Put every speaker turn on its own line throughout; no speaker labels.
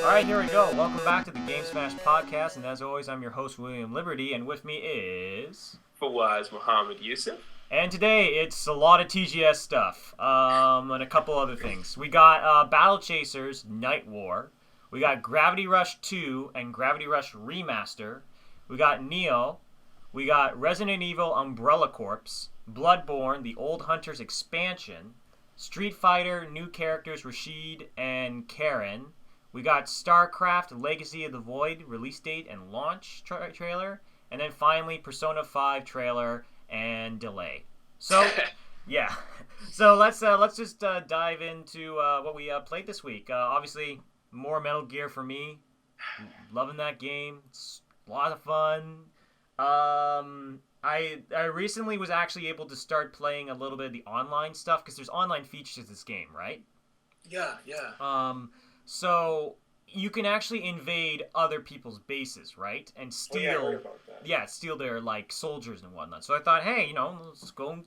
Alright, here we go. Welcome back to the Game Smash Podcast, and as always, I'm your host, William Liberty, and with me is...
Fawaz Muhammad Yusuf.
And today, it's a lot of TGS stuff, and a couple other things. We got Battle Chasers Night War. We got Gravity Rush 2 and Gravity Rush Remaster. We got Neo. We got Resident Evil Umbrella Corps. Bloodborne, The Old Hunters Expansion. Street Fighter, new characters Rashid and Karen. We got StarCraft Legacy of the Void release date and launch trailer. And then finally, Persona 5 trailer and delay. So, yeah. So let's just dive into what we played this week. Obviously, more Metal Gear for me. Loving that game. It's a lot of fun. I recently was actually able to start playing a little bit of the online stuff because there's online features to this game, right?
Yeah.
So you can actually invade other people's bases, right? And steal,
I heard about that.
Steal their like soldiers and whatnot. So I thought, hey,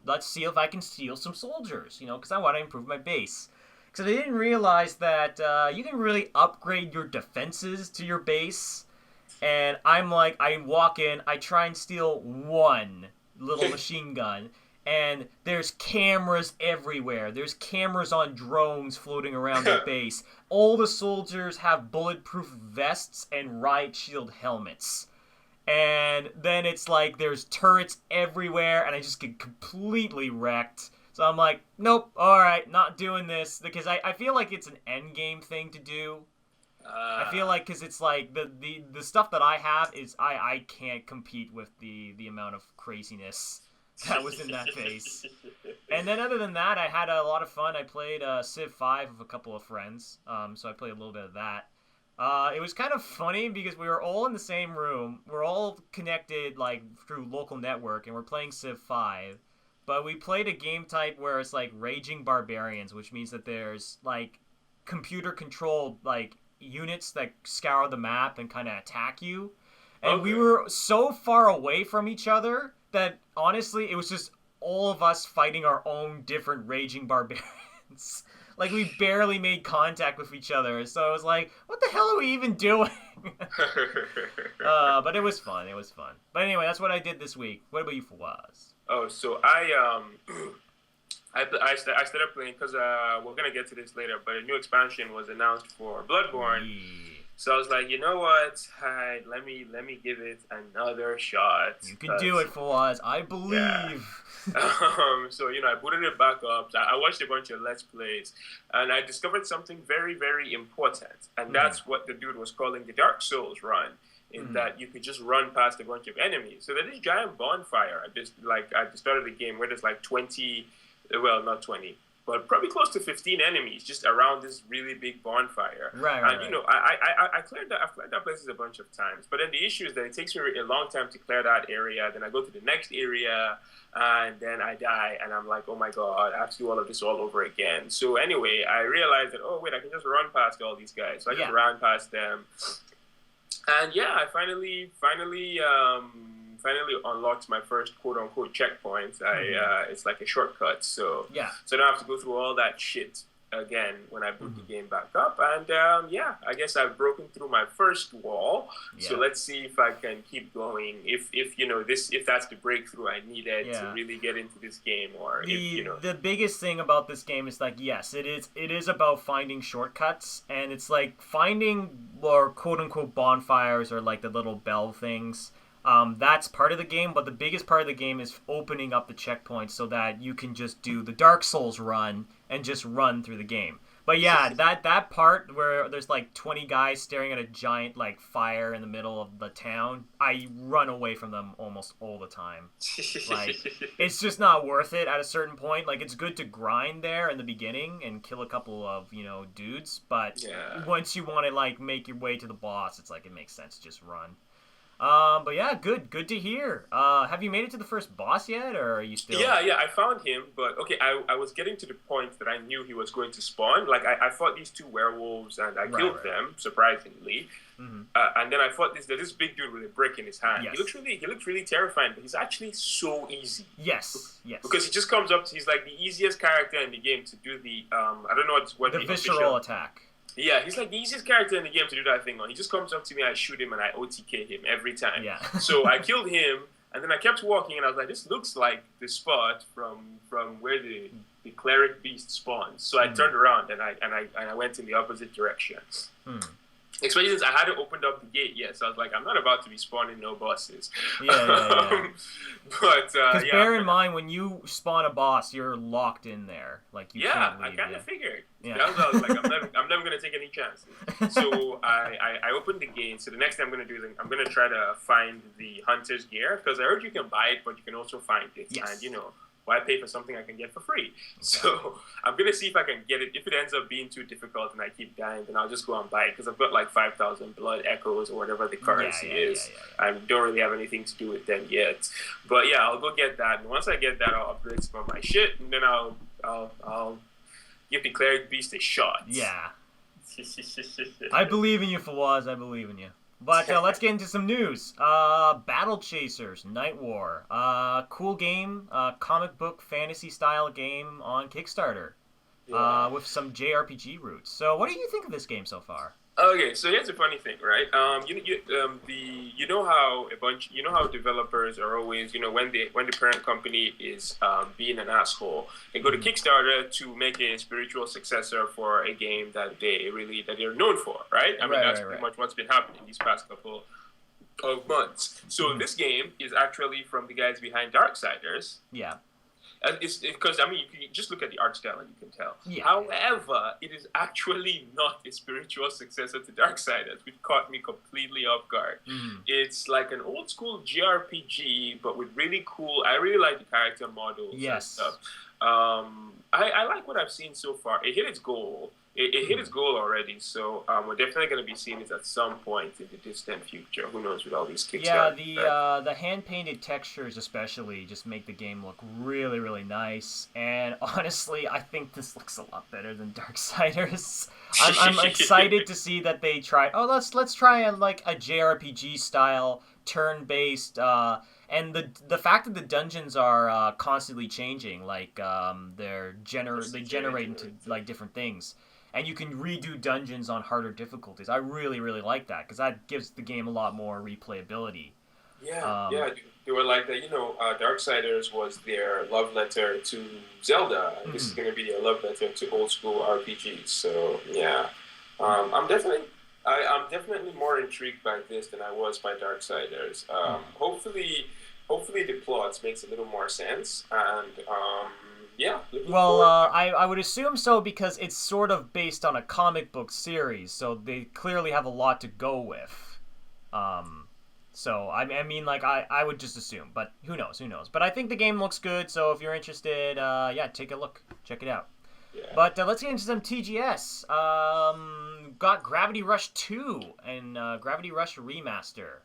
let's see if I can steal some soldiers, because I want to improve my base. Because I didn't realize that you can really upgrade your defenses to your base. And I'm like, I walk in, I try and steal one little machine gun. And there's cameras everywhere. There's cameras on drones floating around the base. All the soldiers have bulletproof vests and riot shield helmets. And then it's like there's turrets everywhere, and I just get completely wrecked. So I'm like, nope, alright, not doing this. Because I feel like it's an endgame thing to do. I feel like because it's like the stuff that I have is I can't compete with the amount of craziness that was in that phase. And then other than that, I had a lot of fun. I played Civ 5 with a couple of friends, so I played a little bit of that. It was kind of funny because we were all in the same room. We're all connected like through local network, and we're playing Civ 5. But we played a game type where it's like Raging Barbarians, which means that there's like computer-controlled like units that scour the map and kind of attack you. And we were so far away from each other that honestly, it was just all of us fighting our own different Raging Barbarians. Like, we barely made contact with each other. So I was like, what the hell are we even doing? But it was fun. It was fun. But anyway, that's what I did this week. What about you, Fawaz?
Oh, so I started playing because we're gonna get to this later, but a new expansion was announced for Bloodborne. Yeah. So I was like, you know what? Hi, let me give it another shot.
You can do it, Fawaz. I believe.
Yeah. So I booted it back up. I watched a bunch of Let's Plays, and I discovered something very, very important, and that's what the dude was calling the Dark Souls run. In that you could just run past a bunch of enemies. So there's this giant bonfire at the start of the game where there's like 20, well, not 20, but probably close to 15 enemies just around this really big bonfire.
Right.
I cleared that places a bunch of times. But then the issue is that it takes me a long time to clear that area. Then I go to the next area, and then I die, and I'm like, oh my god, I have to do all of this all over again. So anyway, I realized that, oh wait, I can just run past all these guys. So I just ran past them. And yeah, I finally unlocked my first quote-unquote checkpoint. It's like a shortcut, so I don't have to go through all that shit again when I boot the game back up. And I guess I've broken through my first wall. Yeah. So let's see if I can keep going. If that's the breakthrough I needed to really get into this game, or
the biggest thing about this game is like, yes, it is about finding shortcuts, and it's like finding or quote-unquote bonfires or like the little bell things. That's part of the game, but the biggest part of the game is opening up the checkpoints so that you can just do the Dark Souls run and just run through the game. But yeah, that part where there's like 20 guys staring at a giant like fire in the middle of the town, I run away from them almost all the time. Like, it's just not worth it at a certain point. Like, it's good to grind there in the beginning and kill a couple of, dudes, but once you want to like make your way to the boss, it's like it makes sense to just run. But yeah, good to hear. Have you made it to the first boss yet, or are you still?
Yeah, I found him, but okay, I was getting to the point that I knew he was going to spawn. Like I fought these two werewolves and I
Right,
killed
right.
them surprisingly,
Mm-hmm.
and then I fought this big dude with a brick in his hand.
Yes.
He looks really terrifying, but he's actually so easy
Yes. Yes.
because he just comes up. He's like the easiest character in the game to do the I don't know what
The
the
visceral
official.
attack.
Yeah, he's like the easiest character in the game to do that thing on. He just comes up to me, I shoot him, and I OTK him every time.
Yeah.
So I killed him, and then I kept walking, and I was like, this looks like the spot from where the cleric beast spawns. So I turned around and I went in the opposite direction.
Hmm.
Especially since I hadn't opened up the gate yet, so I was like, I'm not about to be spawning no bosses.
Yeah.
But
Because
yeah,
bear in mind, when you spawn a boss, you're locked in there. Like you
yeah,
can't
I
leave.
kind of figured.
Yeah.
That was I was like, I'm never gonna take any chances. So I opened the gate. So the next thing I'm gonna do is I'm gonna try to find the hunter's gear because I heard you can buy it, but you can also find it.
Yes.
And you know, why pay for something I can get for free? So I'm gonna see if I can get it. If it ends up being too difficult and I keep dying, then I'll just go and buy it because I've got like 5,000 blood echoes or whatever the currency is. I don't really have anything to do with them yet. But yeah, I'll go get that. And once I get that, I'll upgrade some of my shit, and then I'll give the cleric beast a shot.
Yeah. I believe in you, Fawaz. I believe in you. But let's get into some news. Battle Chasers Night War. Cool game. Comic book fantasy style game on Kickstarter.
Yeah.
With some JRPG roots. So what do you think of this game so far?
Okay, so here's the funny thing, right? You know how developers are always, when the parent company is being an asshole, they go to Kickstarter to make a spiritual successor for a game that they're known for, right? I mean, that's pretty much what's been happening these past couple of months. So this game is actually from the guys behind Darksiders.
Yeah.
It's because you can just look at the art style and you can tell.
Yeah.
However, it is actually not a spiritual successor to Darksiders, which caught me completely off guard. It's like an old school JRPG, but with really cool. I really like the character models.
Yes.
And stuff. I like what I've seen so far. It hit its goal. It hit its goal already, so we're definitely going to be seeing it at some point in the distant future. Who knows with all these Kickstarter.
Yeah, the hand-painted textures especially just make the game look really, really nice. And honestly, I think this looks a lot better than Darksiders. I'm excited to see that they tried. Oh, let's try a JRPG style turn-based. And the fact that the dungeons are constantly changing, like they generate into like different things. And you can redo dungeons on harder difficulties. I really, really like that because that gives the game a lot more replayability.
Yeah, they were like that. Darksiders was their love letter to Zelda. And this is going to be a love letter to old school RPGs. So yeah, I'm definitely more intrigued by this than I was by Darksiders. Hopefully the plot makes a little more sense and. Yeah.
I would assume so because it's sort of based on a comic book series, so they clearly have a lot to go with. So I mean, I would just assume, but who knows? But I think the game looks good, so if you're interested, take a look, check it out.
Yeah.
But let's get into some TGS. Got Gravity Rush 2 and Gravity Rush Remaster.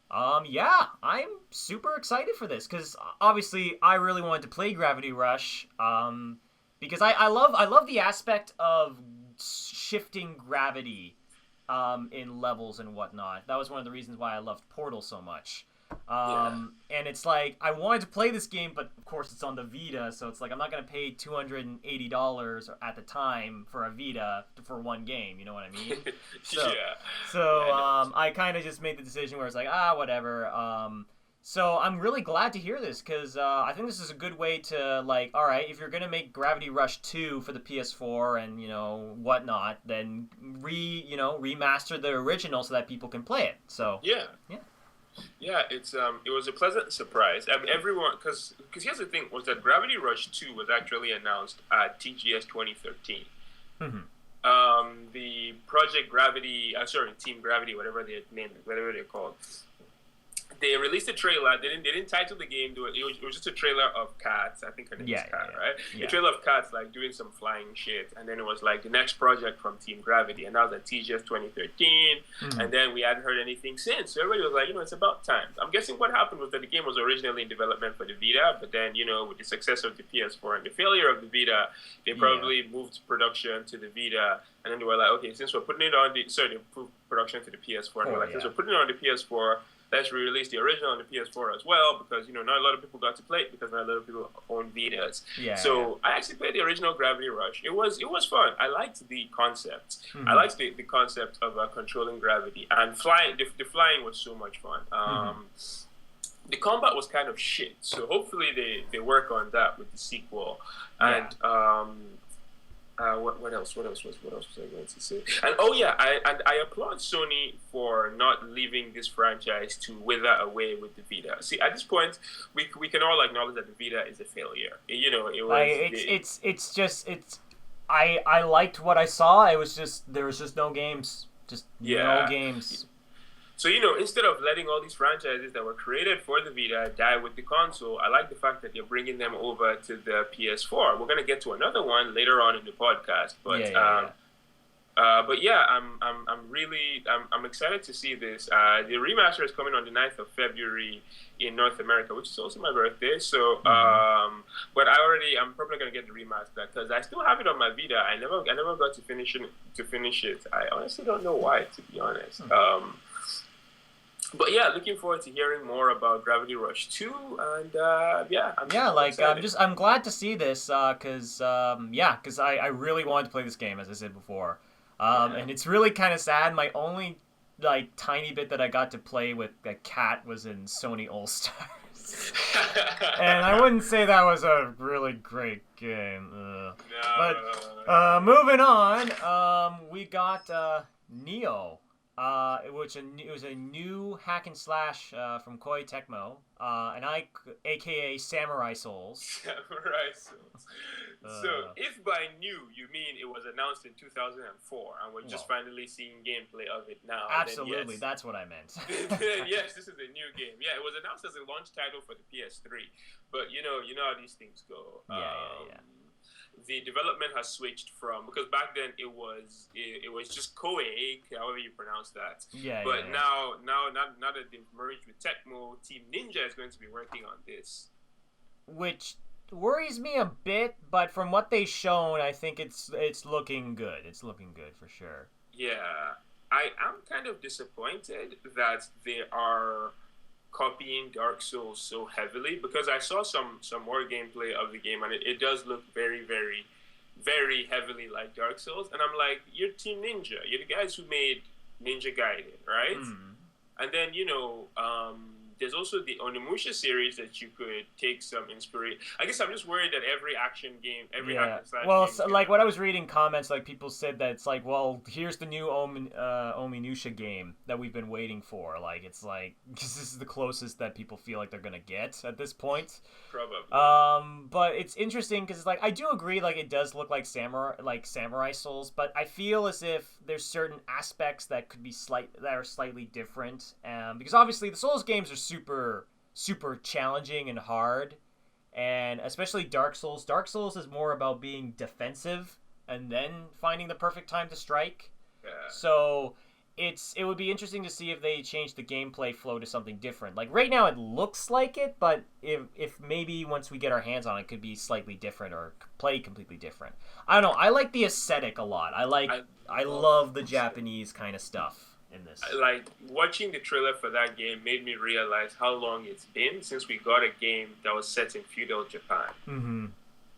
I'm super excited for this because obviously I really wanted to play Gravity Rush because I love the aspect of shifting gravity in levels and whatnot. That was one of the reasons why I loved Portal so much. And it's like I wanted to play this game, but of course it's on the Vita, so it's like I'm not gonna pay $280 at the time for a Vita for one game. You know what I mean? I kind of just made the decision where it's like whatever. So I'm really glad to hear this because I think this is a good way to all right, if you're gonna make Gravity Rush 2 for the PS4 and whatnot, then remaster the original so that people can play it. So
yeah, it was a pleasant surprise. I mean, everyone, because here's the thing, was that Gravity Rush 2 was actually announced at TGS 2013. The Project Gravity, Team Gravity, whatever they named it, whatever they're called, they released a trailer. They didn't title the game. It was just a trailer of cats. I think her name is Cat, right?
Yeah.
A trailer of cats like doing some flying shit, and then it was like the next project from Team Gravity, and that was at TGS 2013. And then we hadn't heard anything since. So everybody was like, it's about time. I'm guessing what happened was that the game was originally in development for the Vita, but then with the success of the PS4 and the failure of the Vita, they probably moved production to the Vita, and then they were like, okay, since we're putting it on they moved production to the PS4, and we're like, since we're putting it on the PS4. Let's re-release the original on the PS4 as well, because not a lot of people got to play it because not a lot of people own Vitas. So I actually played the original Gravity Rush. It was fun. I liked the concept. I liked the concept of controlling gravity and flying. The flying was so much fun. The combat was kind of shit, so hopefully they work on that with the sequel. And what else was I going to say? And I applaud Sony for not leaving this franchise to wither away with the Vita. See, at this point, we can all acknowledge that the Vita is a failure. It was.
I liked what I saw. It was just there was just no games. No games.
So, instead of letting all these franchises that were created for the Vita die with the console, I like the fact that they're bringing them over to the PS4. We're going to get to another one later on in the podcast, but I'm excited to see this. The remaster is coming on the 9th of February in North America, which is also my birthday. So, but I'm probably going to get the remaster because I still have it on my Vita. I never got to finish it. I honestly don't know why, to be honest. But yeah, looking forward to hearing more about Gravity Rush 2, and
I'm glad to see this because I really wanted to play this game, as I said before, and it's really kind of sad. My only tiny bit that I got to play with a cat was in Sony All Stars, and I wouldn't say that was a really great game. But moving on, we got Neo. It was a new hack and slash from Koei Tecmo, aka Samurai Souls.
Samurai Souls. So, if by new you mean it was announced in 2004 and we're just finally seeing gameplay of it now,
absolutely,
then yes,
that's what I meant.
Yes, this is a new game. Yeah, it was announced as a launch title for the PS3, but you know how these things go. The development has switched from, because back then it was just Koei, however you pronounce that. Now that they've merged with Tecmo, Team Ninja is going to be working on this,
which worries me a bit. But from what they've shown, I think it's looking good. It's looking good for sure.
Yeah, I am kind of disappointed that they are copying Dark Souls so heavily, because I saw some more gameplay of the game and it does look very, very, very heavily like Dark Souls, and I'm like, you're Team Ninja, you're the guys who made Ninja Gaiden, right? And then there's also the Onimusha series that you could take some inspiration. I guess I'm just worried that every action game, hack and slash game,
what I was reading comments, people said that it's like, well, here's the new Onimusha game that we've been waiting for. It's like, this is the closest that people feel like they're gonna get at this point.
Probably.
But it's interesting because I do agree, it does look like Samurai Souls, but I feel as if there's certain aspects that could be slightly different. Because obviously the Souls games are super challenging and hard, and especially Dark Souls. Dark Souls is more about being defensive and then finding the perfect time to strike. So it would be interesting to see if they change the gameplay flow to something different. Right now it looks like it, but if maybe once we get our hands on it, could be slightly different or play completely different. I don't know. I like the aesthetic a lot. I love the Japanese kind of stuff in this.
Watching the trailer for that game made me realize how long it's been since we got a game that was set in feudal Japan.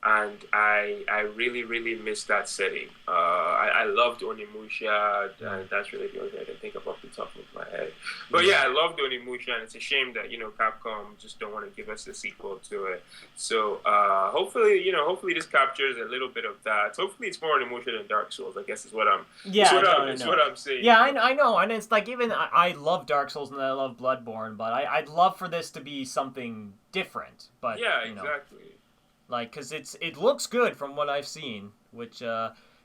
And I really, really miss that setting. I loved Onimusha, and that's really the only thing I can think of off the top of my head. But I loved Onimusha, and it's a shame that Capcom just don't want to give us a sequel to it. So hopefully this captures a little bit of that. Hopefully it's more Onimusha than Dark Souls, I guess is what I'm what I'm saying.
Yeah, I know, and it's even I love Dark Souls and I love Bloodborne, but I'd love for this to be something different. But
yeah, exactly.
Because it looks good from what I've seen, which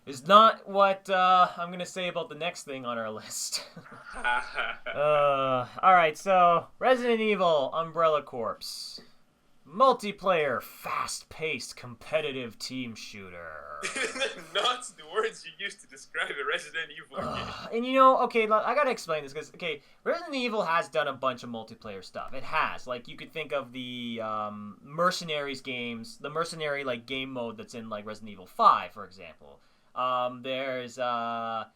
is not what I'm gonna say about the next thing on our list. Alright, so Resident Evil Umbrella Corps. Multiplayer, fast-paced, competitive team shooter.
Not the words you used to describe a Resident Evil game.
And you know, okay, I gotta explain this because, okay, Resident Evil has done a bunch of multiplayer stuff. It has. Like, you could think of the Mercenaries games, the Mercenary, like, game mode that's in, like, Resident Evil 5, for example. There was a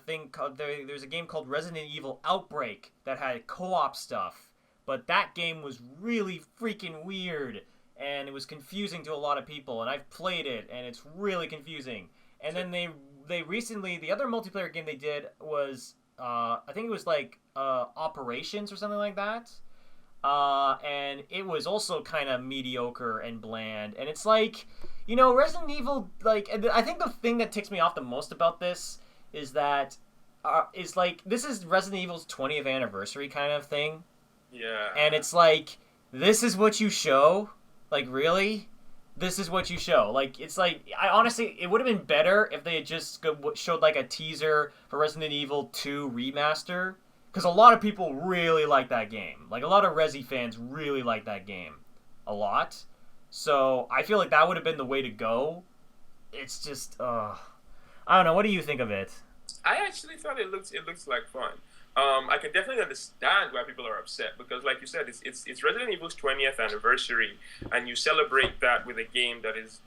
thing called, there's a game called Resident Evil Outbreak that had co-op stuff. But that game was really freaking weird, and it was confusing to a lot of people, and I've played it, and it's really confusing. And then they recently, the other multiplayer game they did was, I think it was like Operations or something like that. And it was also kind of mediocre and bland. And it's like, you know, Resident Evil, like, I think the thing that ticks me off the most about this is that, this is Resident Evil's 20th anniversary kind of thing.
Yeah.
And it's like, this is what you show? Like, really? This is what you show? Like, it's like, I honestly, it would have been better if they had just showed, like, a teaser for Resident Evil 2 Remaster. Because a lot of people really like that game. Like, a lot of Resi fans really like that game. A lot. So, I feel like that would have been the way to go. It's just, I don't know, what do you think of it?
I actually thought it looks like fun. I can definitely understand why people are upset because, like you said, it's Resident Evil's 20th anniversary, and you celebrate that with a game that is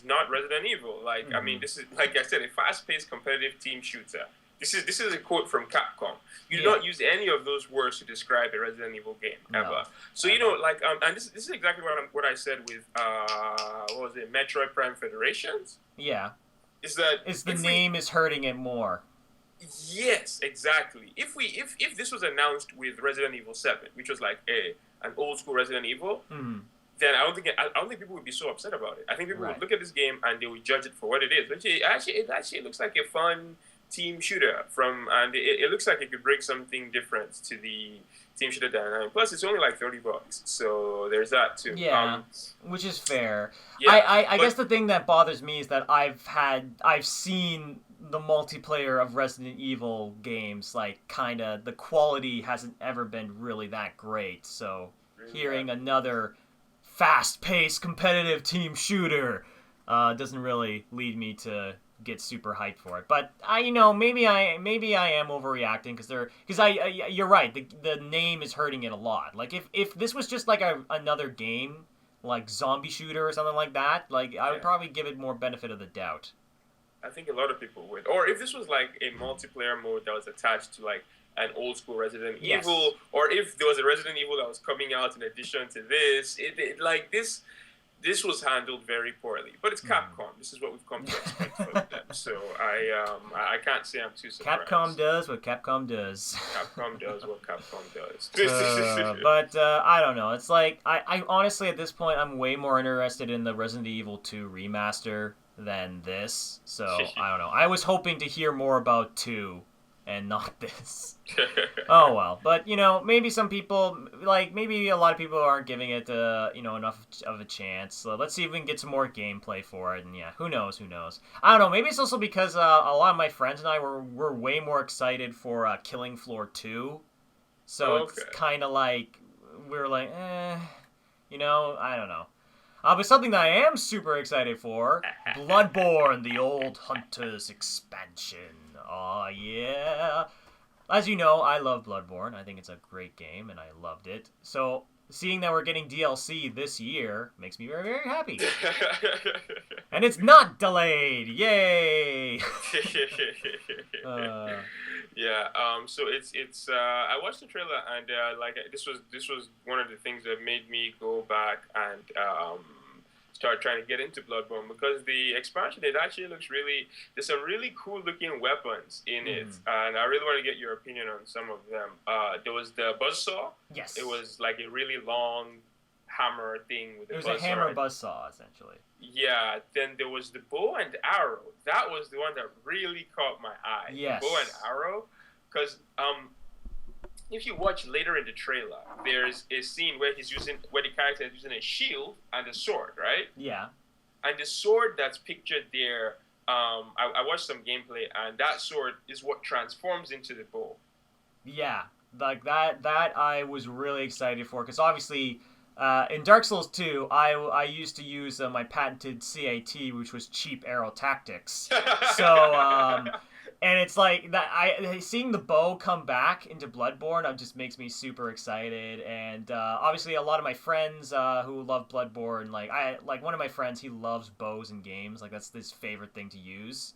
not Resident Evil. Like, I mean, this is, like I said, a fast-paced competitive team shooter. This is a quote from Capcom. You do not use any of those words to describe a Resident Evil game ever. So you know, like, and this is exactly what I said with what was it, Metroid Prime Federations?
Yeah.
Is that
the name is hurting it more.
Yes, exactly. If this was announced with Resident Evil 7, which was like an old school Resident Evil, then I don't think people would be so upset about it. I think people would look at this game and they would judge it for what it is. Which it actually looks like a fun team shooter and it looks like it could bring something different to the team shooter dynamic. Plus, it's only like $30, so there's that too.
Yeah, which is fair. Yeah, I guess the thing that bothers me is that I've seen the multiplayer of Resident Evil games, like, kind of, the quality hasn't ever been really that great, so hearing another fast-paced, competitive team shooter doesn't really lead me to get super hyped for it. But maybe I am overreacting because you're right, the name is hurting it a lot. Like, if this was just like another game, like Zombie Shooter or something like that, like, I would probably give it more benefit of the doubt.
I think a lot of people would. Or if this was like a multiplayer mode that was attached to like an old school Resident Evil, or if there was a Resident Evil that was coming out in addition to this, this was handled very poorly. But it's Capcom. This is what we've come to expect from them. So I can't say I'm too surprised.
Capcom does what Capcom does.
Capcom does what Capcom does.
But I don't know. It's like, I honestly, at this point, I'm way more interested in the Resident Evil 2 remaster than this. So, I don't know. I was hoping to hear more about 2 and not this. Oh well. But, maybe some people, like, maybe a lot of people aren't giving it, enough of a chance. So let's see if we can get some more gameplay for it. And yeah, who knows? I don't know. Maybe it's also because a lot of my friends and I were way more excited for Killing Floor 2. So it's kind of like, we're like, I don't know. But something that I am super excited for, Bloodborne, the Old Hunters expansion. Oh, yeah. As you know, I love Bloodborne. I think it's a great game, and I loved it. So, seeing that we're getting DLC this year makes me very, very happy. And it's not delayed! Yay!
Yeah. So it's. I watched the trailer, and this was one of the things that made me go back and start trying to get into Bloodborne, because the expansion, it actually looks really. There's some really cool looking weapons in it, and I really want to get your opinion on some of them. There was the buzzsaw.
Yes.
It was like a really long hammer thing with a buzzsaw.
It was a hammer buzzsaw, essentially.
Yeah, then there was the bow and arrow. That was the one that really caught my eye.
Yes.
The bow and arrow, because if you watch later in the trailer, there's a scene where the character is using a shield and a sword, right?
Yeah.
And the sword that's pictured there I watched some gameplay, and that sword is what transforms into the bow.
Yeah, like that I was really excited for, because obviously in Dark Souls 2, I used to use my patented CAT, which was cheap arrow tactics. So and it's like that. Seeing the bow come back into Bloodborne just makes me super excited. And obviously, a lot of my friends who love Bloodborne, like one of my friends, he loves bows in games. Like that's his favorite thing to use.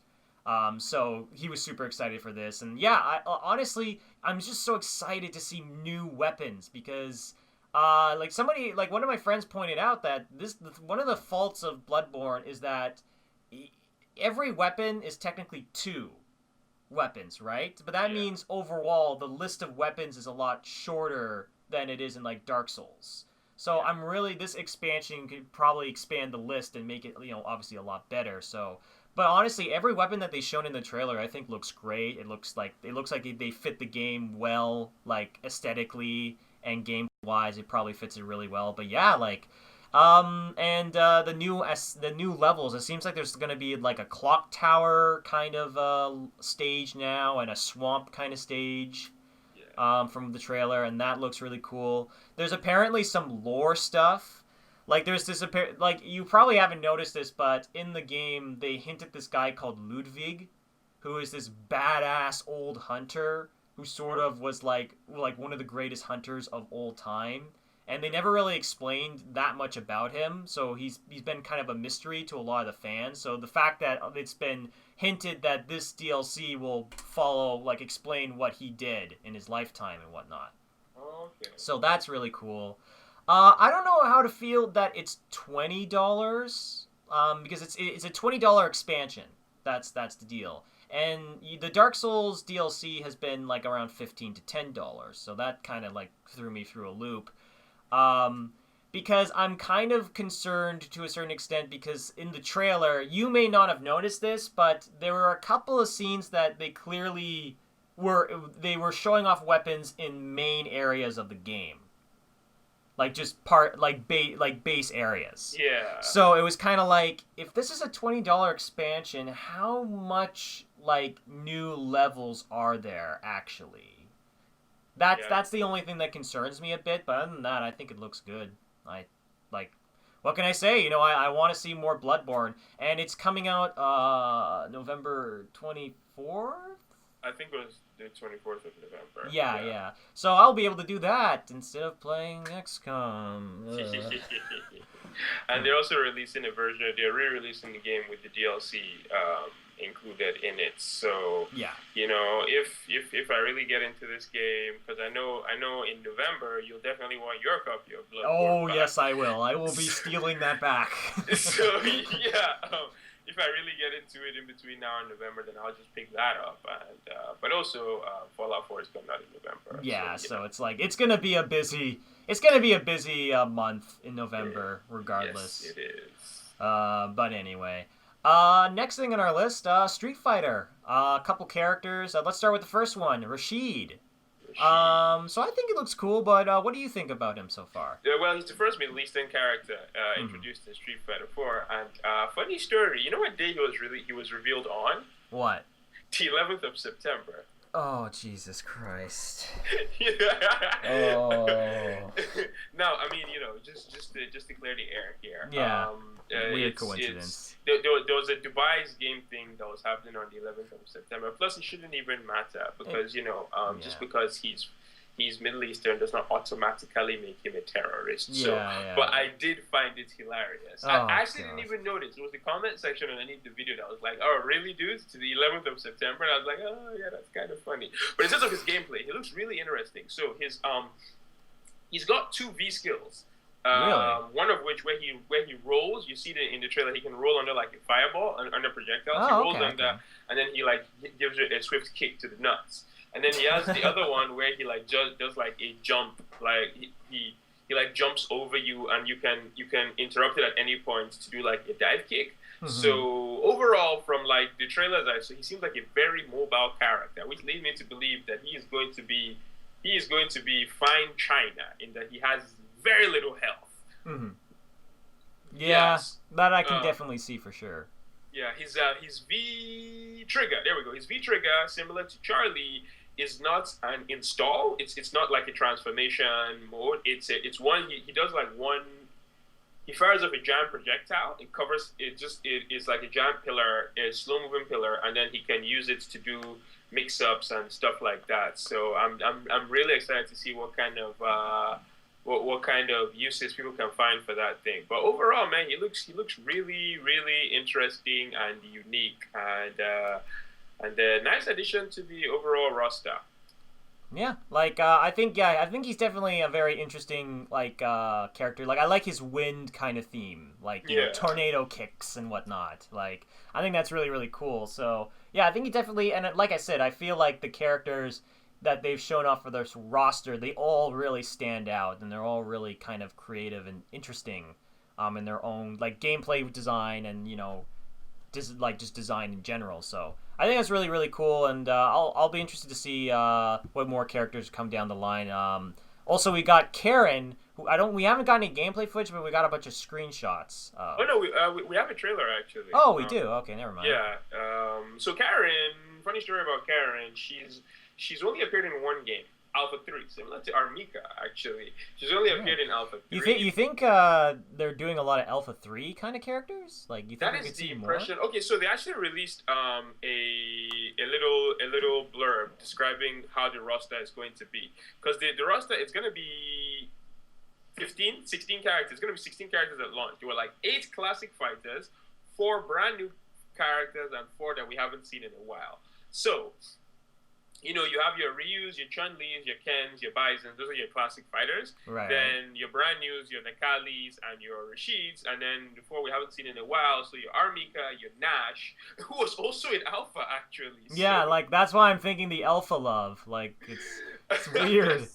So he was super excited for this, and yeah, honestly, I'm just so excited to see new weapons, because like one of my friends pointed out that one of the faults of Bloodborne is that every weapon is technically two weapons, right? But that means overall the list of weapons is a lot shorter than it is in like Dark Souls. So I'm really, this expansion could probably expand the list and make it, obviously a lot better. So, but honestly, every weapon that they shown in the trailer, I think looks great. It looks like they fit the game well, like aesthetically and game wise. It probably fits it really well. But yeah, like, and the new levels. It seems like there's gonna be like a clock tower kind of stage now, and a swamp kind of stage. From the trailer, and that looks really cool. There's apparently some lore stuff. Like there's this like you probably haven't noticed this, but in the game they hint at this guy called Ludwig, who is this badass old hunter who sort of was like one of the greatest hunters of all time. And they never really explained that much about him, so he's been kind of a mystery to a lot of the fans. So the fact that it's been hinted that this DLC will explain what he did in his lifetime and whatnot.
Okay.
So that's really cool. I don't know how to feel that it's $20, because it's a $20 expansion. That's the deal. And the Dark Souls DLC has been like around $15 to $10, so that kind of like threw me through a loop. Because I'm kind of concerned to a certain extent, because in the trailer, you may not have noticed this, but there were a couple of scenes that they clearly were showing off weapons in main areas of the game. Like just base areas.
Yeah.
So it was kind of like, if this is a $20 expansion, how much like new levels are there actually? That's the only thing that concerns me a bit, but other than that, I think it looks good. What can I say? I want to see more Bloodborne, and it's coming out November 24th?
I think it was the 24th of November.
Yeah. So I'll be able to do that instead of playing XCOM.
And they're also releasing a version. They're re-releasing the game with the DLC included in it. So
yeah,
if I really get into this game, because I know in November you'll definitely want your copy of Bloodborne.
Oh back. Yes, I will. I will be stealing that back.
So yeah. If I really get into it in between now and November, then I'll just pick that up. And but also, Fallout 4 is coming out in November.
Yeah, so it's like it's gonna be a busy month in November, regardless.
Yes, it is.
But anyway, next thing on our list, Street Fighter. A couple characters. Let's start with the first one, Rashid. So I think it looks cool, but what do you think about him so far?
Well, he's the first Middle Eastern character introduced in Street Fighter 4, and funny story. You know what day he was revealed on?
What?
The 11th of September.
Oh, Jesus Christ.
Oh. No, I mean, just to clear the air here.
Yeah. Weird coincidence.
There was a Dubai's game thing that was happening on the 11th of September. Plus, it shouldn't even matter because just because he's Middle Eastern does not automatically make him a terrorist. But I did find it hilarious. I actually didn't even notice. It was the comment section underneath the video that was like, "Oh, really, dude? To the 11th of September?" And I was like, "Oh, yeah, that's kind of funny." But in terms of his gameplay, he looks really interesting. So he's got 2 V skills.
Really?
One of which, where he rolls, you see in the trailer, he can roll under like a fireball under projectiles. He rolls under, and then he gives it a swift kick to the nuts. And then he has the other one where he does like a jump, like he jumps over you, and you can interrupt it at any point to do like a dive kick. Mm-hmm. So overall, from like the trailers I saw, he seems like a very mobile character, which leads me to believe that he is going to be fine China in that he has very little health.
Mm-hmm. Yeah, yes. That I can definitely see for sure.
Yeah, his V trigger. There we go. His V trigger, similar to Charlie, is not an install. It's not like a transformation mode. It's one. He does like one. He fires off a giant projectile. It covers it. It's like a giant pillar, a slow moving pillar, and then he can use it to do mix ups and stuff like that. So I'm really excited to see what kind of what kind of uses people can find for that thing. But overall, man, he looks really really interesting and unique, and a nice addition to the overall roster.
Yeah, like I think he's definitely a very interesting like character. Like I like his wind kind of theme, like you know
Yeah.
tornado kicks and whatnot. Like I think that's really really cool. So yeah, I think he definitely and like I said, I feel like the characters that they've shown off for this roster, they all really stand out and they're all really kind of creative and interesting, in their own like gameplay design and you know just design in general. So I think that's really really cool, and I'll be interested to see what more characters come down the line. Also, we got Karen, who we haven't got any gameplay footage, but we got a bunch of screenshots.
Oh no, we have a trailer actually.
Oh, we do. Okay, never mind.
Yeah. So Karen, funny story about Karen. She's only appeared in one game, Alpha 3, similar to Armika actually. She's only appeared in Alpha 3.
You think they're doing a lot of Alpha 3 kind of characters? Like you think
That
we
is
could
the
see
impression.
more?
Okay, so they actually released a little blurb describing how the roster is going to be, because the roster is going to be 16 characters. It's going to be 16 characters at launch. There were like 8 classic fighters, 4 brand new characters, and 4 that we haven't seen in a while. So you know, you have your Ryus, your Chun-Lis, your Kens, your Bisons. Those are your classic fighters.
Right.
Then your brand news, your Nakalis, and your Rashids. And then before we haven't seen in a while, so your Armika, your Nash, who was also in Alpha, actually.
Yeah, like, that's why I'm thinking the Alpha love. Like, it's weird.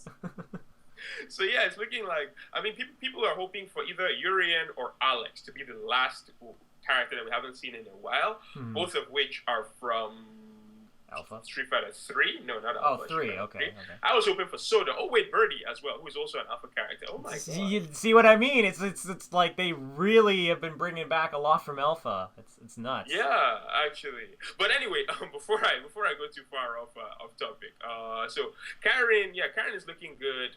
So, yeah, it's looking like... I mean, people are hoping for either Urian or Alex to be the last character that we haven't seen in a while, both of which are from...
Alpha?
Street Fighter 3? No, not Alpha.
Oh, 3, okay.
I was hoping for Soda. Oh, wait, Birdie as well, who is also an Alpha character. Oh, my God.
You see what I mean? It's like they really have been bringing back a lot from Alpha. It's nuts.
Yeah, actually. But anyway, before I go too far off topic, so Karen is looking good.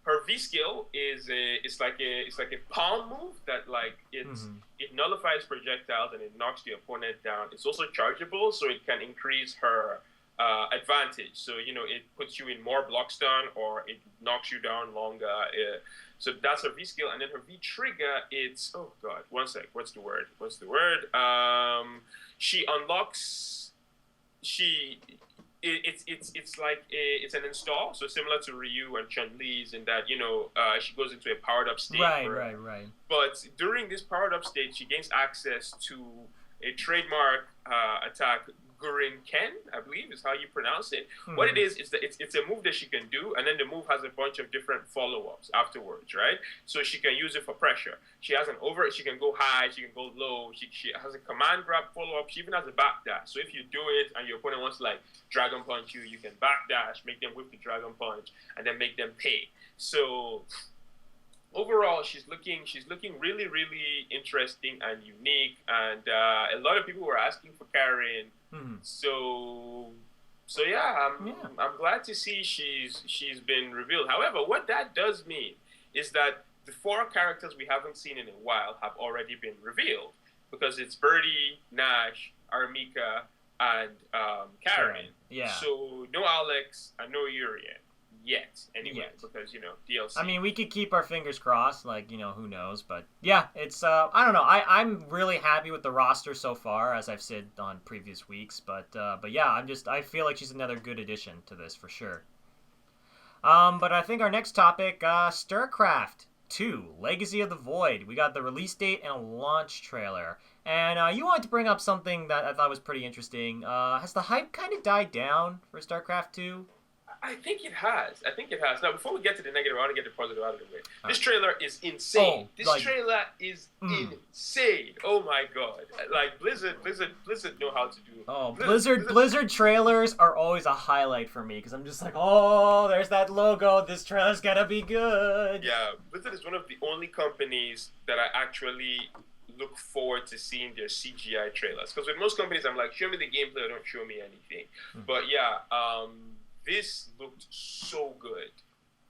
Her V skill is it's like a palm move that like it nullifies projectiles and it knocks the opponent down. It's also chargeable, so it can increase her advantage. So you know it puts you in more block stun or it knocks you down longer. So that's her V skill, and then her V trigger. It's oh god, one sec. What's the word? She unlocks. It's like it's an install, so similar to Ryu and Chun-Li's in that you know she goes into a powered up state.
Right. But
during this powered up state, she gains access to a trademark attack, Gurin Ken, I believe is how you pronounce it. What it is that it's a move that she can do, and then the move has a bunch of different follow-ups afterwards, right? So she can use it for pressure. She has she can go high, she can go low, she has a command grab follow-up, she even has a backdash. So if you do it and your opponent wants to like Dragon Punch you can backdash, make them whip the Dragon Punch, and then make them pay. So overall, she's looking really, really interesting and unique, and a lot of people were asking for Karen. So yeah, I'm glad to see she's been revealed. However, what that does mean is that the 4 characters we haven't seen in a while have already been revealed, because it's Birdie, Nash, Armika, and Karen.
Yeah.
So no Alex and no Urian. Yet, anyway, because, you know, DLC.
I mean, we could keep our fingers crossed, like, you know, who knows, but yeah, it's, I don't know, I'm really happy with the roster so far, as I've said on previous weeks, but yeah, I feel like she's another good addition to this, for sure. But I think our next topic, StarCraft 2, Legacy of the Void. We got the release date and a launch trailer, and you wanted to bring up something that I thought was pretty interesting. Has the hype kind of died down for StarCraft 2?
I think it has. I think it has. Now, before we get to the negative, I want to get the positive out of the way. This trailer is insane. This trailer is insane. Oh my god! Like Blizzard know how to do.
Oh, Blizzard trailers are always a highlight for me because I'm just like, oh, there's that logo. This trailer's gonna be good.
Yeah, Blizzard is one of the only companies that I actually look forward to seeing their CGI trailers. Because with most companies, I'm like, show me the gameplay or don't show me anything. But yeah, this looked so good.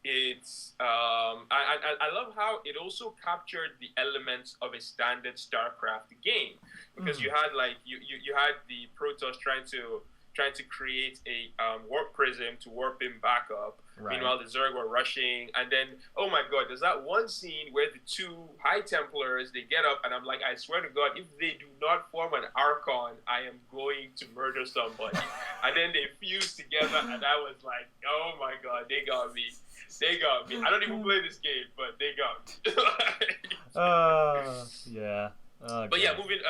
It's I love how it also captured the elements of a standard StarCraft game, because you had like you had the Protoss trying to create a warp prism to warp him back up. Right. Meanwhile, the Zerg were rushing, and then oh my god, there's that one scene where the two High Templars they get up, and I'm like, I swear to God, if they do not form an Archon, I am going to murder somebody. And then they fuse together, and I was like, oh my god, they got me. They got me. I don't even play this game, but they got me.
Yeah.
But yeah, moving.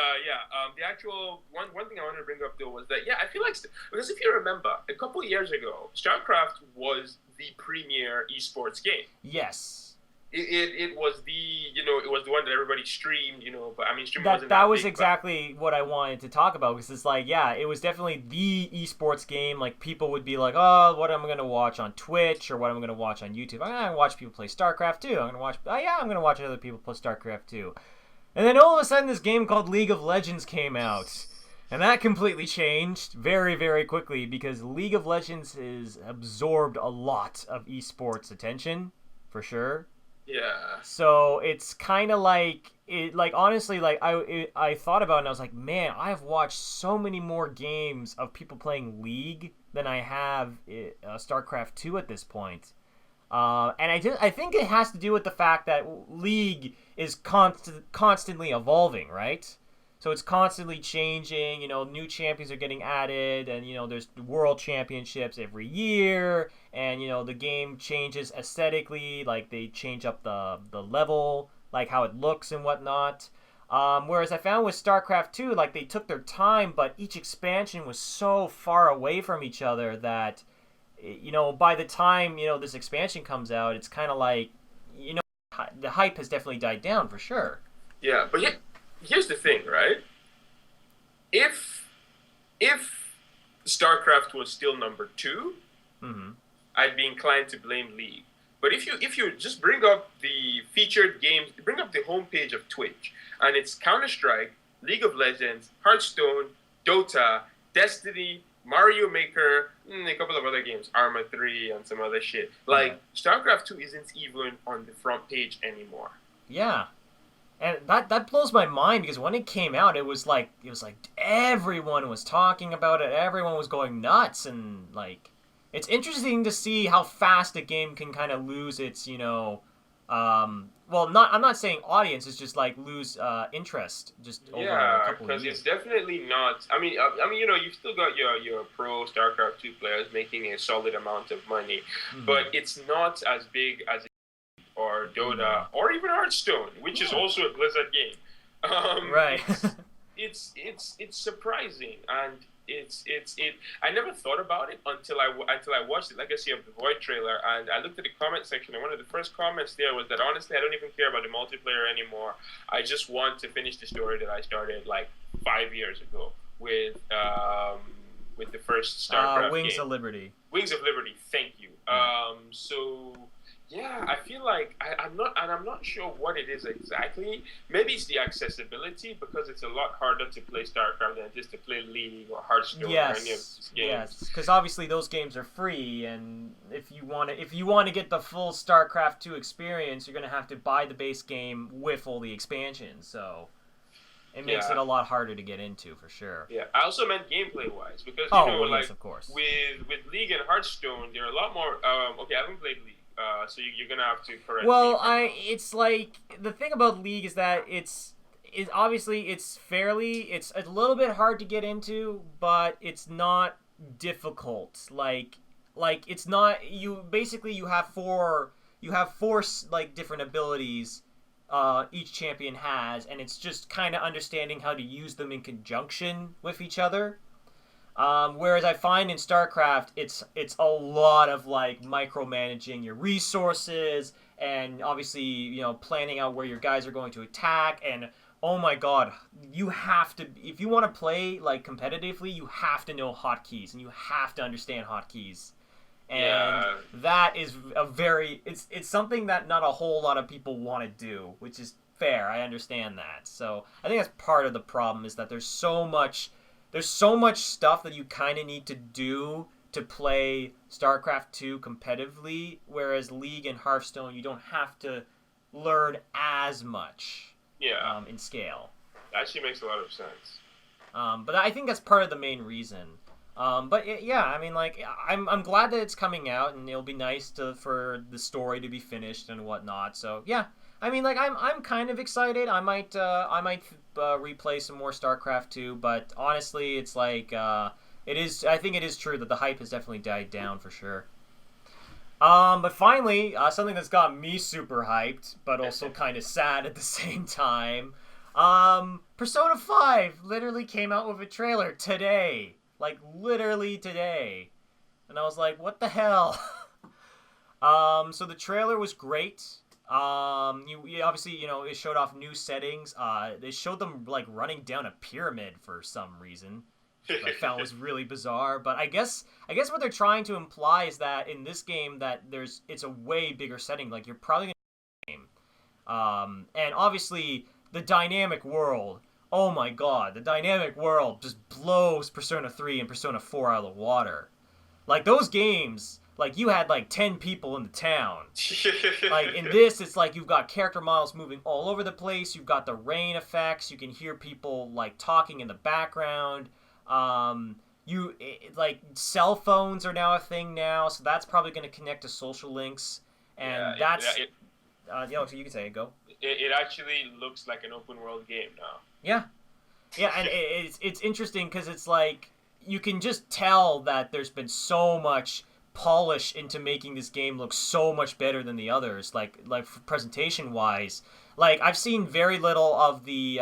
The actual one thing I wanted to bring up though was that I feel like because if you remember, a couple of years ago, StarCraft was the premier esports game.
Yes.
It was it was the one that everybody streamed, but I mean streaming wasn't
that was big, exactly what I wanted to talk about, because it's like, it was definitely the esports game. Like, people would be like, oh, what am I going to watch on Twitch, or what am I going to watch on YouTube? I'm going to watch people play StarCraft 2. I'm going to watch other people play StarCraft 2. And then all of a sudden this game called League of Legends came out. And that completely changed very, very quickly, because League of Legends has absorbed a lot of esports attention, for sure.
Yeah.
So it's kind of like honestly, like I thought about it and I was like, man, I've watched so many more games of people playing League than I have StarCraft 2 at this point. And I think it has to do with the fact that League is constantly evolving, right? So it's constantly changing, new champions are getting added, and, there's world championships every year, and, the game changes aesthetically, like they change up the level, like how it looks and whatnot. Whereas I found with StarCraft 2, like they took their time, but each expansion was so far away from each other that, by the time, this expansion comes out, it's kind of like, the hype has definitely died down for sure.
Yeah, but here's the thing, right? If StarCraft was still number 2, I'd be inclined to blame League. But if you just bring up the featured games, bring up the homepage of Twitch, and it's Counter-Strike, League of Legends, Hearthstone, Dota, Destiny, Mario Maker, a couple of other games, Arma 3 and some other shit. Like, StarCraft 2 isn't even on the front page anymore.
Yeah. And that blows my mind, because when it came out, it was like everyone was talking about it, everyone was going nuts, and like it's interesting to see how fast a game can kind of lose its, I'm not saying audience, it's just like lose interest just over a couple of years.
Because it's definitely not. I mean, you've still got your pro StarCraft 2 players making a solid amount of money, but it's not as big as or Dota, or even Hearthstone, which is also a Blizzard game.
Right.
It's surprising, and I never thought about it until I watched the Legacy of the Void trailer, and I looked at the comment section, and one of the first comments there was that, honestly, I don't even care about the multiplayer anymore. I just want to finish the story that I started like 5 years ago with the first StarCraft
Wings
game.
of Liberty.
Wings of Liberty. Thank you. So. Yeah, I feel like I'm not sure what it is exactly. Maybe it's the accessibility, because it's a lot harder to play StarCraft than just to play League or Hearthstone or any of these games.
Yes, because obviously those games are free, and if you want to get the full StarCraft 2 experience, you're gonna have to buy the base game with all the expansions. So it makes it a lot harder to get into, for sure.
Yeah, I also meant gameplay-wise, because
yes, of course.
With League and Hearthstone, they're a lot more. Okay, I haven't played League. So you're gonna have to correct.
Well, it's like the thing about League is that it's obviously it's a little bit hard to get into, but it's not difficult. Like it's not, you have four like different abilities each champion has, and it's just kind of understanding how to use them in conjunction with each other. Whereas I find in StarCraft, it's a lot of like micromanaging your resources and obviously planning out where your guys are going to attack. And oh my god, you have to, if you want to play like competitively, you have to know hotkeys and you have to understand hotkeys. And that is it's something that not a whole lot of people want to do, which is fair. I understand that. So I think that's part of the problem, is that there's so much stuff that you kind of need to do to play StarCraft 2 competitively, whereas League and Hearthstone, you don't have to learn as much in scale.
That actually makes a lot of sense.
But I think that's part of the main reason. But yeah, I mean, like, I'm glad that it's coming out, and it'll be nice for the story to be finished and whatnot. So yeah, I mean, like, I'm kind of excited. I might replay some more StarCraft 2, but honestly, it's like I think it is true that the hype has definitely died down for sure. But finally, something that's got me super hyped, but also kind of sad at the same time. Persona 5 literally came out with a trailer today. Like, literally today. And I was like, what the hell? So the trailer was great. You obviously, it showed off new settings. They showed them, like, running down a pyramid for some reason. Which I found was really bizarre. But I guess what they're trying to imply is that in this game that it's a way bigger setting. Like, you're probably going to and obviously the dynamic world. Oh my god, the dynamic world just blows Persona 3 and Persona 4 out of the water. Like, those games, like, you had like 10 people in the town. Like, in this, it's like you've got character models moving all over the place. You've got the rain effects. You can hear people like talking in the background. Like, cell phones are now a thing now, so that's probably going to connect to social links. And so you can say it, go.
It actually looks like an open world game now.
Yeah, and it's interesting because it's like you can just tell that there's been so much polish into making this game look so much better than the others, like presentation wise. Like, I've seen very little of the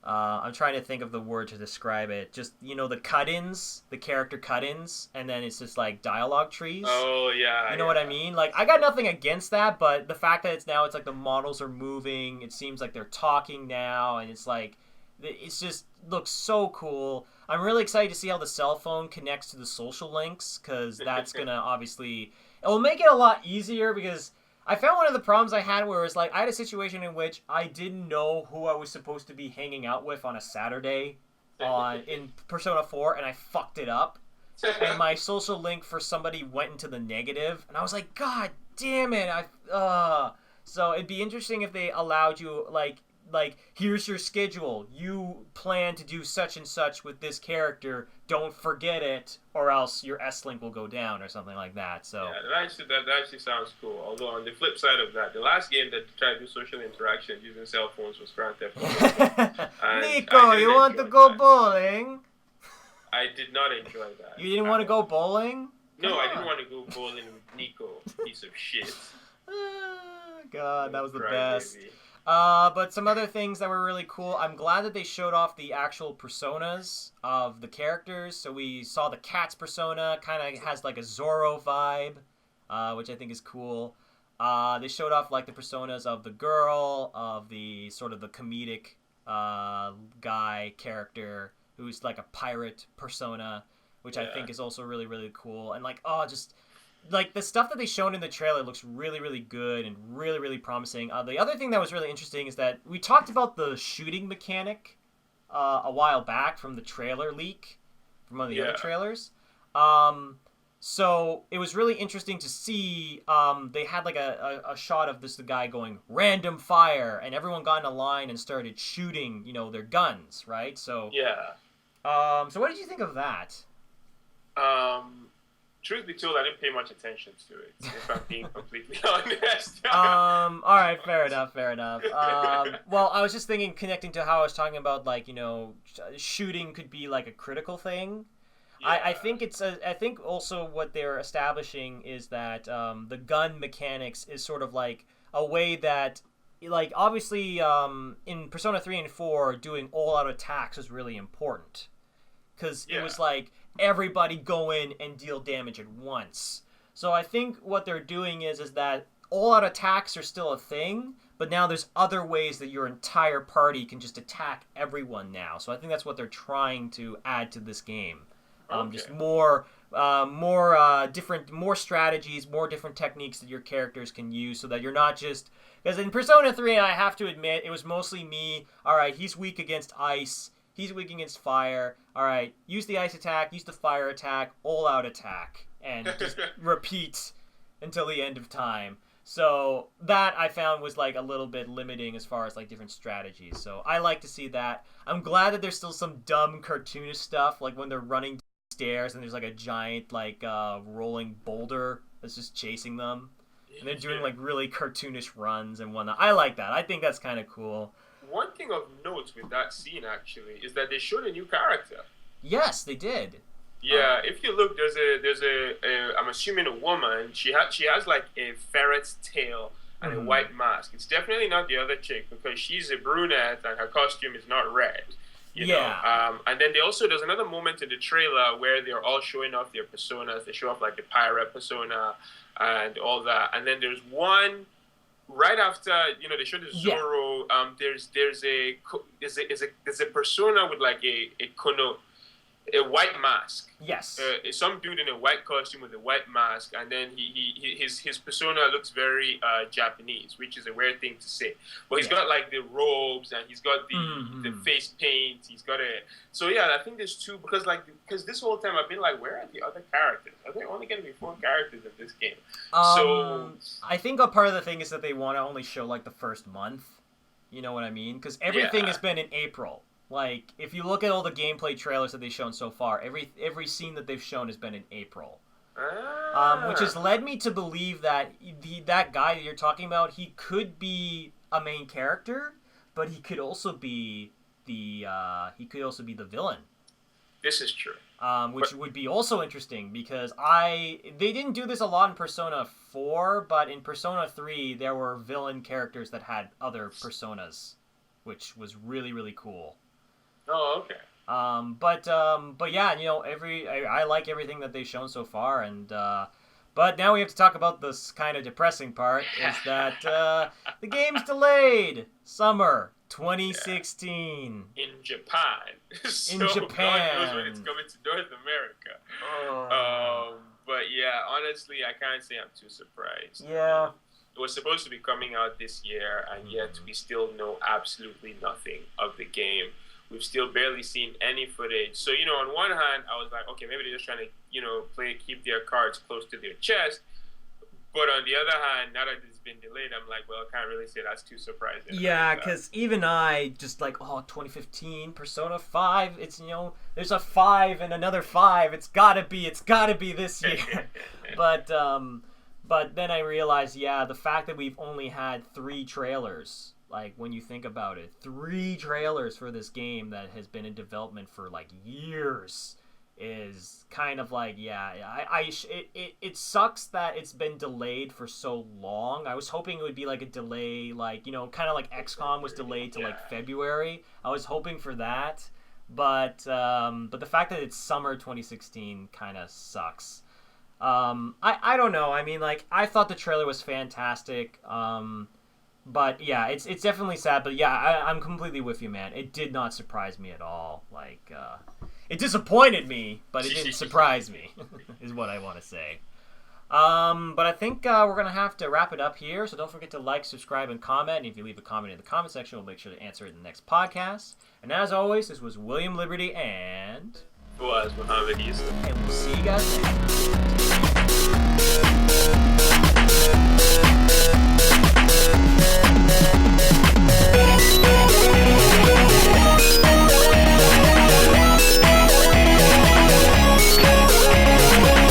I'm trying to think of the word to describe it. Just, the cut-ins, the character cut-ins, and then it's just like dialogue trees.
Oh, yeah.
You know what I mean? Like, I got nothing against that, but the fact that it's like the models are moving, it seems like they're talking now, and it's like, it's just looks so cool. I'm really excited to see how the cell phone connects to the social links, because that's going to obviously, it'll make it a lot easier, because I found one of the problems I had where it's like I had a situation in which I didn't know who I was supposed to be hanging out with on a Saturday in Persona 4, and I fucked it up. And my social link for somebody went into the negative, and I was like, God damn it! So it'd be interesting if they allowed you, like, here's your schedule. You plan to do such and such with this character. Don't forget it, or else your S-Link will go down, or something like that. So
yeah, that actually sounds cool. Although on the flip side of that, the last game that tried to do social interaction using cell phones was Grand Theft Auto.
Nico, you want to go bowling?
I did not enjoy that.
You didn't want to go bowling?
No, I didn't want to go bowling with Nico, piece of shit.
God, that was the best. Baby. But some other things that were really cool. I'm glad that they showed off the actual personas of the characters. So we saw the cat's persona, kind of has like a Zorro vibe, which I think is cool. They showed off like the personas of the girl, of the sort of the comedic guy character who's like a pirate persona, which I think is also really, really cool. And like, just like the stuff that they shown in the trailer looks really, really good and really, really promising. The other thing that was really interesting is that we talked about the shooting mechanic a while back from the trailer leak from one of the other trailers. So it was really interesting to see. They had like a shot of the guy going random fire, and everyone got in a line and started shooting, their guns, right? So so what did you think of that?
Truth be told, I didn't pay much attention to it, if I'm being completely honest.
All right, fair enough. Well, I was just thinking, connecting to how I was talking about, like, shooting could be like a critical thing. Yeah. I think also what they're establishing is that the gun mechanics is sort of like a way that, like, obviously in Persona 3 and 4, doing all-out attacks is really important. because
Yeah.
it was like everybody go in and deal damage at once. So I think what they're doing is that all-out attacks are still a thing, but now there's other ways that your entire party can just attack everyone now. So I think that's what they're trying to add to this game. Just more different, more strategies, more different techniques that your characters can use, so that you're not just, because in Persona 3, I have to admit, it was mostly me. All right, he's weak against ice. He's weak against fire. All right, use the ice attack, use the fire attack, all-out attack, and just repeat until the end of time. So that I found was like a little bit limiting as far as like different strategies. So I like to see that. I'm glad that there's still some dumb cartoonish stuff, like when they're running stairs and there's like a giant like rolling boulder that's just chasing them, and they're doing like really cartoonish runs and whatnot. I like that. I think that's kind of cool.
One thing of note with that scene actually is that they showed a new character.
Yes, they did.
Yeah, if you look, there's a I'm assuming a woman. She has like a ferret's tail and a white mask. It's definitely not the other chick, because she's a brunette and her costume is not red. You know? And then there's another moment in the trailer where they're all showing off their personas. They show off like the pirate persona and all that. And then there's one right after, they show the Zoro. There's a persona with like a white mask.
Yes.
Some dude in a white costume with a white mask, and then his persona looks very Japanese, which is a weird thing to say. But he's got like the robes, and he's got the face paint. He's got So yeah, I think there's two, because this whole time I've been like, where are the other characters? Are there only going to be 4 characters in this game? So
I think a part of the thing is that they want to only show like the first month. You know what I mean? Because everything has been in April. Like, if you look at all the gameplay trailers that they've shown so far, every scene that they've shown has been in April. Which has led me to believe that that guy that you're talking about, he could be a main character, but he could also be the villain.
This is true.
Which would be also interesting, because they didn't do this a lot in Persona 4, but in Persona 3 there were villain characters that had other personas, which was really, really cool.
Oh, okay.
But yeah, I like everything that they've shown so far, and but now we have to talk about this kind of depressing part, is that the game's delayed. Summer 2016.
In Japan. So
in Japan.
God knows when it's coming to North America. But yeah, honestly, I can't say I'm too surprised.
Yeah.
It was supposed to be coming out this year, and yet we still know absolutely nothing of the game. We've still barely seen any footage. So, on one hand, I was like, okay, maybe they're just trying to, keep their cards close to their chest. But on the other hand, now that it's been delayed, I'm like, well, I can't really say that's too surprising.
Yeah, because even I just like, 2015, Persona 5, it's, there's a 5 and another 5. It's gotta be this year. But then I realized, the fact that we've only had 3 trailers, like, when you think about it, 3 trailers for this game that has been in development for like years is kind of like, it sucks that it's been delayed for so long. I was hoping it would be like a delay, like, kind of like XCOM was delayed to like February. I was hoping for that, but the fact that it's summer 2016 kind of sucks. I don't know. I mean, like, I thought the trailer was fantastic. But yeah, it's definitely sad. But yeah, I'm completely with you, man. It did not surprise me at all. Like, it disappointed me, but it didn't surprise me, is what I want to say. But I think we're going to have to wrap it up here. So don't forget to like, subscribe, and comment. And if you leave a comment in the comment section, we'll make sure to answer it in the next podcast. And as always, this was William Liberty and...
Was Muhammad Yusuf.
And we'll see you guys next time.